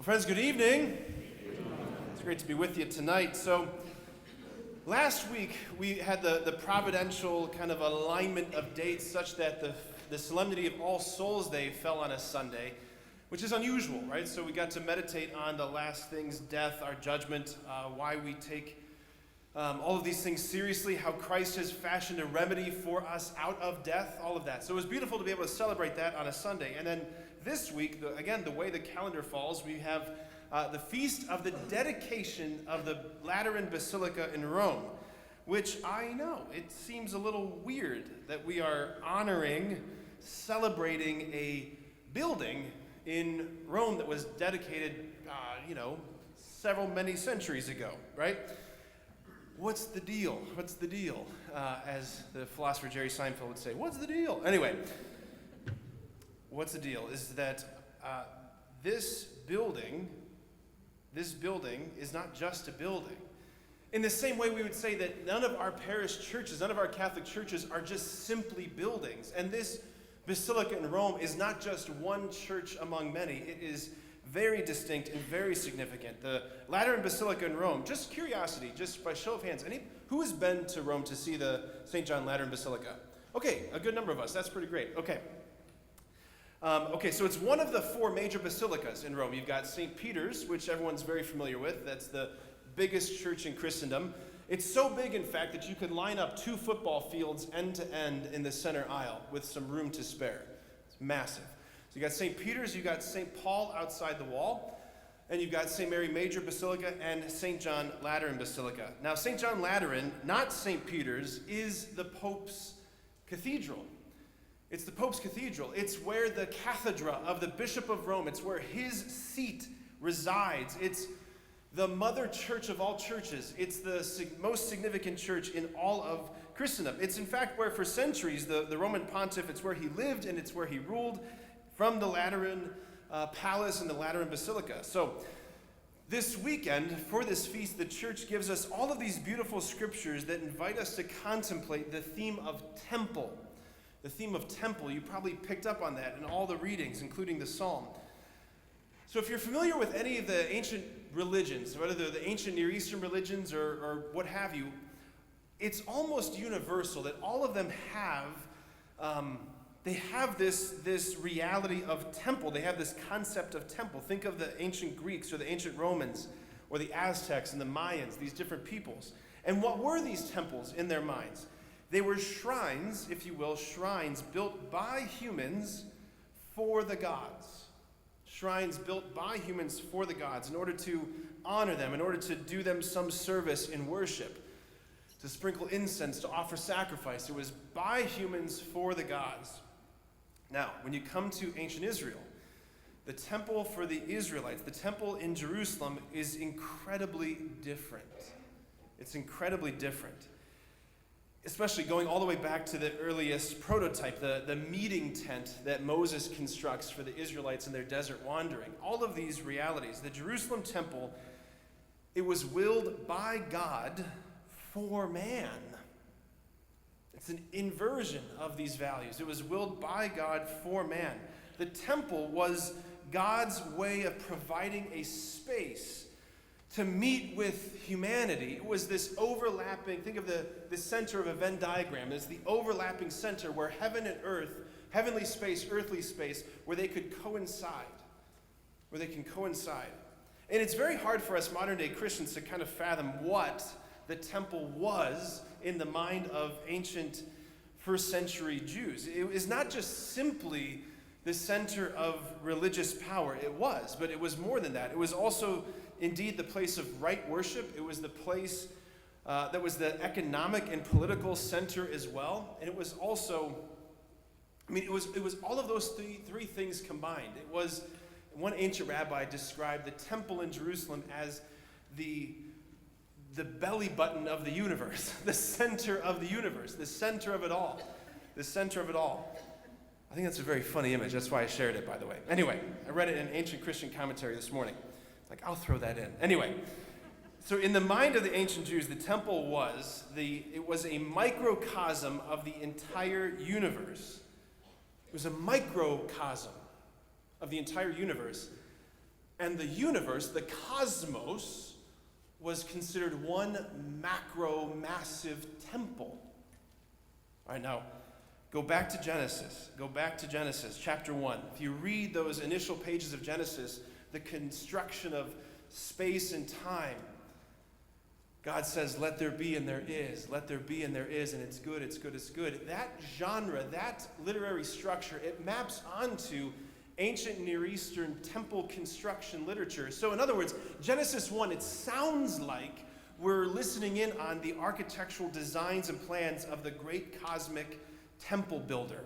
Well, friends, good evening. It's great to be with you tonight. So, last week we had the providential kind of alignment of dates such that the solemnity of All Souls Day fell on a Sunday, which is unusual, right? So we got to meditate on the last things, death, our judgment, why we take all of these things seriously, how Christ has fashioned a remedy for us out of death, all of that. So it was beautiful to be able to celebrate that on a Sunday. And then this week, again, the way the calendar falls, we have the feast of the dedication of the Lateran Basilica in Rome, which I know, it seems a little weird that we are honoring, celebrating a building in Rome that was dedicated, many centuries ago, right? What's the deal? What's the deal? As the philosopher Jerry Seinfeld would say, what's the deal? Anyway, what's the deal is that this building is not just a building. In the same way we would say that none of our parish churches, none of our Catholic churches are just simply buildings. And this basilica in Rome is not just one church among many. It is very distinct and very significant. The Lateran Basilica in Rome, just curiosity, just by show of hands, who has been to Rome to see the St. John Lateran Basilica? Okay, a good number of us. That's pretty great. Okay. So it's one of the four major basilicas in Rome. You've got St. Peter's, which everyone's very familiar with. That's the biggest church in Christendom. It's so big, in fact, that you could line up 2 football fields end to end in the center aisle with some room to spare. It's massive. So you got St. Peter's, you got St. Paul outside the wall, and you've got St. Mary Major Basilica and St. John Lateran Basilica. Now, St. John Lateran, not St. Peter's, is the Pope's cathedral. It's the Pope's cathedral. It's where the cathedra of the Bishop of Rome, it's where his seat resides. It's the mother church of all churches. It's the most significant church in all of Christendom. It's in fact where for centuries the Roman pontiff, it's where he lived and it's where he ruled from the Lateran palace and the Lateran Basilica. So this weekend, for this feast, the church gives us all of these beautiful scriptures that invite us to contemplate the theme of temple. The theme of temple, you probably picked up on that in all the readings, including the psalm. So if you're familiar with any of the ancient religions, whether they're the ancient Near Eastern religions or what have you, it's almost universal that all of them have this reality of temple. They have this concept of temple. Think of the ancient Greeks or the ancient Romans or the Aztecs and the Mayans, these different peoples. And what were these temples in their minds? They were shrines, if you will, shrines built by humans for the gods. Shrines built by humans for the gods in order to honor them, in order to do them some service in worship, to sprinkle incense, to offer sacrifice. It was by humans for the gods. Now, when you come to ancient Israel, the temple for the Israelites, the temple in Jerusalem, is incredibly different. It's incredibly different. Especially going all the way back to the earliest prototype, the meeting tent that Moses constructs for the Israelites in their desert wandering. All of these realities. The Jerusalem temple, it was willed by God for man. It's an inversion of these values. It was willed by God for man. The temple was God's way of providing a space to meet with humanity. It was this overlapping, think of the center of a Venn diagram. It's the overlapping center where heaven and earth, heavenly space, earthly space, where they could coincide. Where they can coincide. And it's very hard for us modern day Christians to kind of fathom what the temple was in the mind of ancient first century Jews. It was not just simply the center of religious power. It was, but it was more than that. It was also indeed the place of right worship. It was the place that was the economic and political center as well. And it was also, it was all of those three things combined. It was, one ancient rabbi described the temple in Jerusalem as the belly button of the universe, the center of the universe, the center of it all, the center of it all. I think that's a very funny image. That's why I shared it, by the way. Anyway, I read it in an ancient Christian commentary this morning. I'll throw that in. Anyway, so in the mind of the ancient Jews, the temple was a microcosm of the entire universe. It was a microcosm of the entire universe. And the universe, the cosmos, was considered one massive temple. All right, now, go back to Genesis. Go back to Genesis chapter 1. If you read those initial pages of Genesis, the construction of space and time, God says, let there be and there is. Let there be and there is, and it's good, it's good, it's good. That genre, that literary structure, it maps onto ancient Near Eastern temple construction literature. So in other words, Genesis 1, it sounds like we're listening in on the architectural designs and plans of the great cosmic temple builder.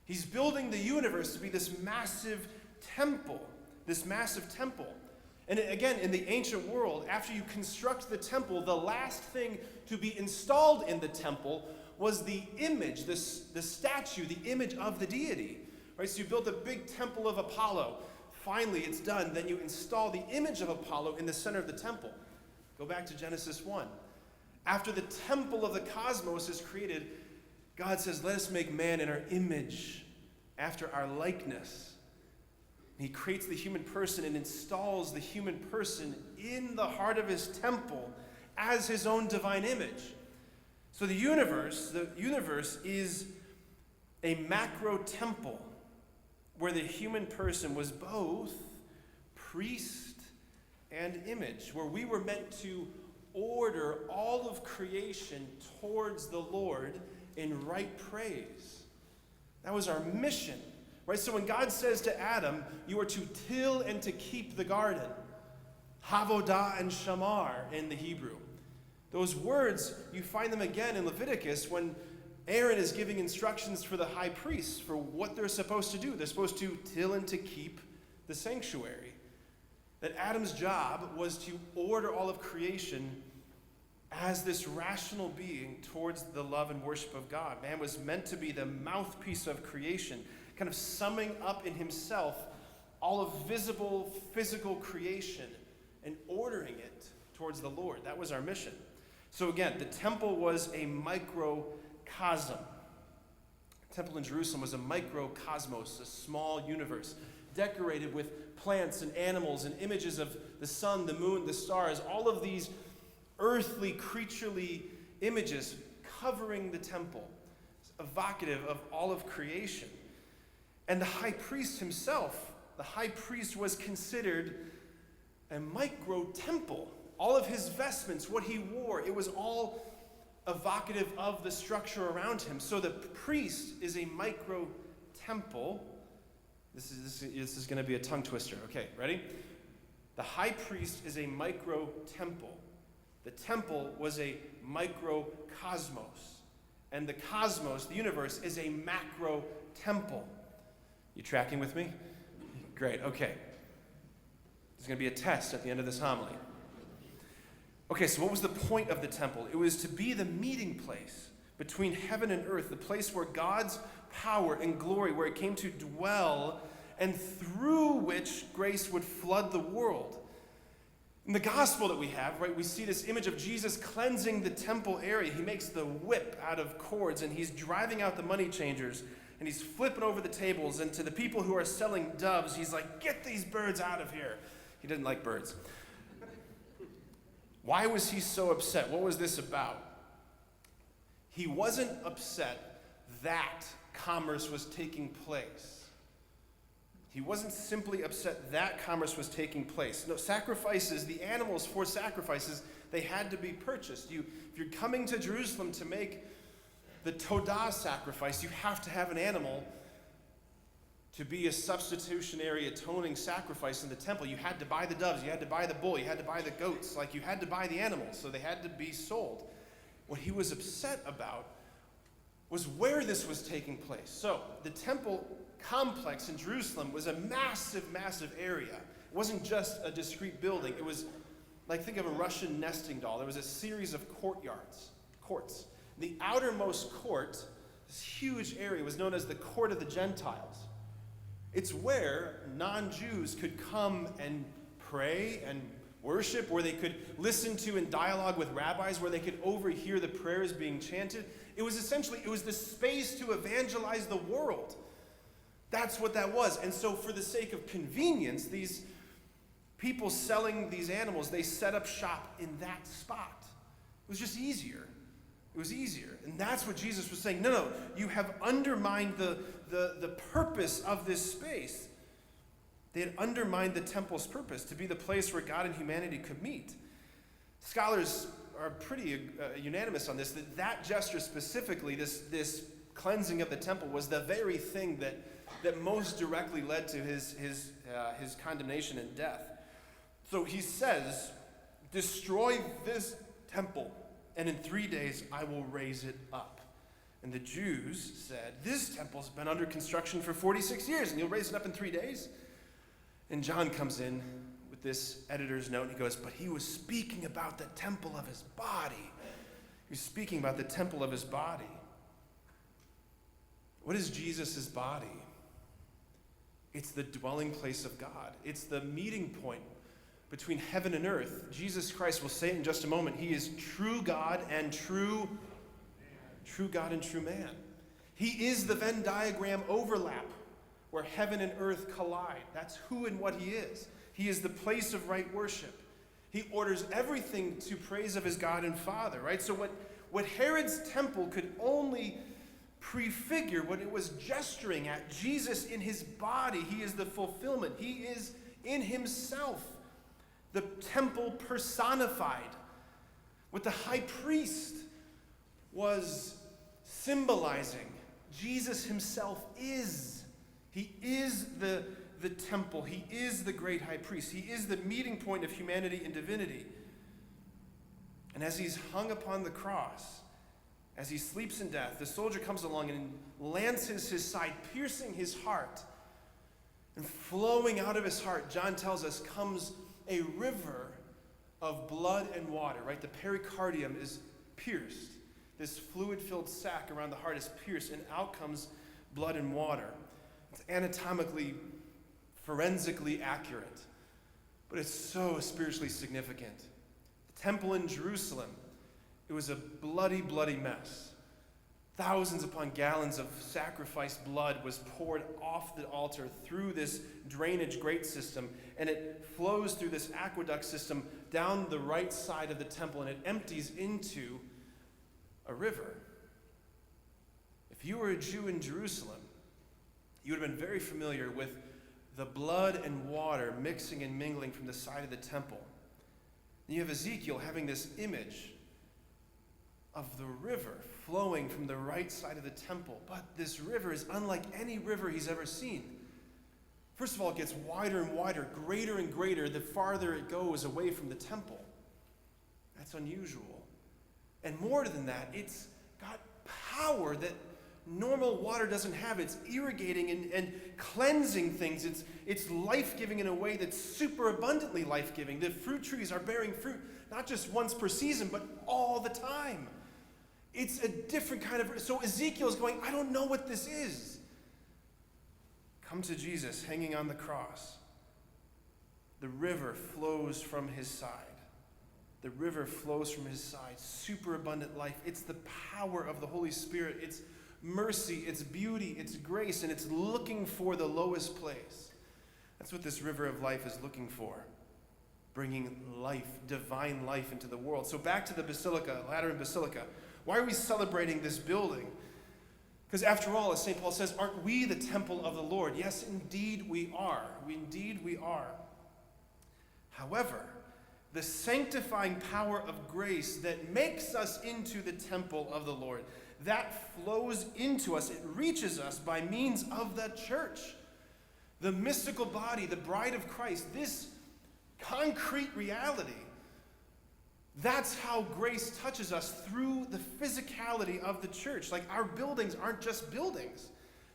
He's building the universe to be this massive temple, And again, in the ancient world, after you construct the temple, the last thing to be installed in the temple was the image, the statue, the image of the deity. Right? So you built a big temple of Apollo. Finally, it's done. Then you install the image of Apollo in the center of the temple. Go back to Genesis 1. After the temple of the cosmos is created, God says, let us make man in our image, after our likeness. He creates the human person and installs the human person in the heart of his temple as his own divine image. So the universe is a macro temple where the human person was both priest and image, where we were meant to order all of creation towards the Lord in right praise. That was our mission. Right? So when God says to Adam, you are to till and to keep the garden, havodah and shamar in the Hebrew. Those words, you find them again in Leviticus when Aaron is giving instructions for the high priests for what they're supposed to do. They're supposed to till and to keep the sanctuary. That Adam's job was to order all of creation as this rational being towards the love and worship of God. Man was meant to be the mouthpiece of creation, kind of summing up in himself all of visible, physical creation and ordering it towards the Lord. That was our mission. So again, the temple was a microcosm. The temple in Jerusalem was a microcosmos, a small universe, decorated with plants and animals and images of the sun, the moon, the stars, all of these earthly, creaturely images covering the temple, evocative of all of creation. And the high priest himself, the high priest was considered a micro-temple. All of his vestments, what he wore, it was all evocative of the structure around him. So the priest is a micro-temple. This is going to be a tongue twister. Okay, ready? The high priest is a micro-temple. The temple was a microcosmos. And the cosmos, the universe, is a macro-temple. You tracking with me? Great, okay. There's going to be a test at the end of this homily. Okay, so what was the point of the temple? It was to be the meeting place between heaven and earth, the place where God's power and glory, where it came to dwell, and through which grace would flood the world. In the gospel that we have, right, we see this image of Jesus cleansing the temple area. He makes the whip out of cords, and he's driving out the money changers, and he's flipping over the tables, and to the people who are selling doves, he's like, get these birds out of here. He didn't like birds. Why was he so upset? What was this about? He wasn't upset that commerce was taking place. He wasn't simply upset that commerce was taking place. No, sacrifices, the animals for sacrifices, they had to be purchased. If you're coming to Jerusalem to make the Todah sacrifice, you have to have an animal to be a substitutionary atoning sacrifice in the temple. You had to buy the doves, you had to buy the bull, you had to buy the goats, like you had to buy the animals, so they had to be sold. What he was upset about was where this was taking place. So the temple complex in Jerusalem was a massive, massive area. It wasn't just a discrete building. It was like, think of a Russian nesting doll. There was a series of courts. The outermost court, this huge area, was known as the court of the Gentiles. It's where non-Jews could come and pray and worship, where they could listen to and dialogue with rabbis, where they could overhear the prayers being chanted. It was the space to evangelize the world. That's what that was. And so for the sake of convenience, these people selling these animals, they set up shop in that spot. It was just easier. It was easier. And that's what Jesus was saying. No, you have undermined the purpose of this space. They had undermined the temple's purpose to be the place where God and humanity could meet. Scholars are pretty unanimous on this, that gesture specifically, this cleansing of the temple, was the very thing that most directly led to his condemnation and death. So he says, destroy this temple, and in 3 days I will raise it up. And the Jews said, this temple's been under construction for 46 years, and you'll raise it up in 3 days? And John comes in with this editor's note, and he goes, but he was speaking about the temple of his body. He was speaking about the temple of his body. What is Jesus' body? It's the dwelling place of God. It's the meeting point between heaven and earth. Jesus Christ, will say it in just a moment, he is true God and true God and true man. He is the Venn diagram overlap where heaven and earth collide. That's who and what he is. He is the place of right worship. He orders everything to praise of his God and Father, right? So what Herod's temple could only prefigure, what it was gesturing at, Jesus in his body, he is the fulfillment. He is in himself the temple personified. What the high priest was symbolizing, Jesus himself is. He is the temple. He is the great high priest. He is the meeting point of humanity and divinity. And as he's hung upon the cross, as he sleeps in death, the soldier comes along and lances his side, piercing his heart. And flowing out of his heart, John tells us, comes a river of blood and water, right? The pericardium is pierced. This fluid-filled sac around the heart is pierced, and out comes blood and water. It's anatomically, forensically accurate, but it's so spiritually significant. The temple in Jerusalem, it was a bloody, bloody mess. Thousands upon gallons of sacrificed blood was poured off the altar through this drainage grate system, and it flows through this aqueduct system down the right side of the temple, and it empties into a river. If you were a Jew in Jerusalem, you would have been very familiar with the blood and water mixing and mingling from the side of the temple. And you have Ezekiel having this image of the river flowing from the right side of the temple. But this river is unlike any river he's ever seen. First of all, it gets wider and wider, greater and greater, the farther it goes away from the temple. That's unusual. And more than that, it's got power that normal water doesn't have. It's irrigating and cleansing things. It's life-giving in a way that's super abundantly life-giving. The fruit trees are bearing fruit, not just once per season, but all the time. It's a different kind of... So Ezekiel's going, I don't know what this is. Come to Jesus hanging on the cross. The river flows from his side. The river flows from his side. Super abundant life. It's the power of the Holy Spirit. It's mercy, it's beauty, it's grace, and it's looking for the lowest place. That's what this river of life is looking for. Bringing life, divine life into the world. So back to the Basilica, Lateran Basilica. Why are we celebrating this building? Because after all, as St. Paul says, aren't we the temple of the Lord? Yes, indeed we are. Indeed we are. However, the sanctifying power of grace that makes us into the temple of the Lord, that flows into us. It reaches us by means of the church. The mystical body, the bride of Christ, this concrete reality. That's how grace touches us, through the physicality of the church. Like, our buildings aren't just buildings.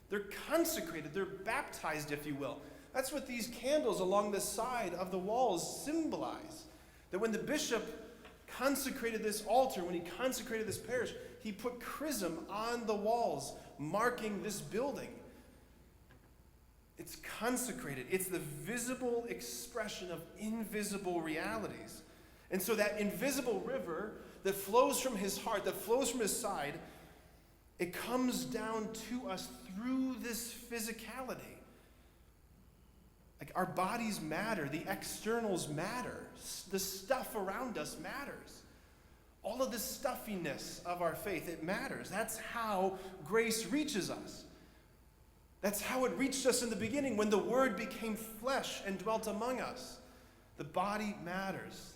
They're consecrated. They're baptized, if you will. That's what these candles along the side of the walls symbolize. That when the bishop consecrated this altar, when he consecrated this parish, he put chrism on the walls, marking this building. It's consecrated. It's the visible expression of invisible realities. And so that invisible river that flows from his heart, that flows from his side, it comes down to us through this physicality. Like, Our bodies matter. The externals matter. The stuff around us matters. All of the stuffiness of our faith, it matters. That's how grace reaches us. That's how it reached us in the beginning when the Word became flesh and dwelt among us. The body matters.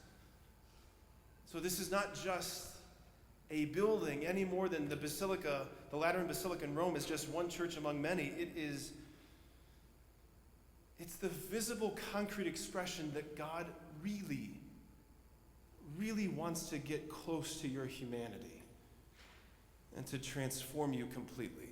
So this is not just a building any more than the Basilica, the Lateran Basilica in Rome is just one church among many. It's the visible, concrete expression that God really, really wants to get close to your humanity and to transform you completely.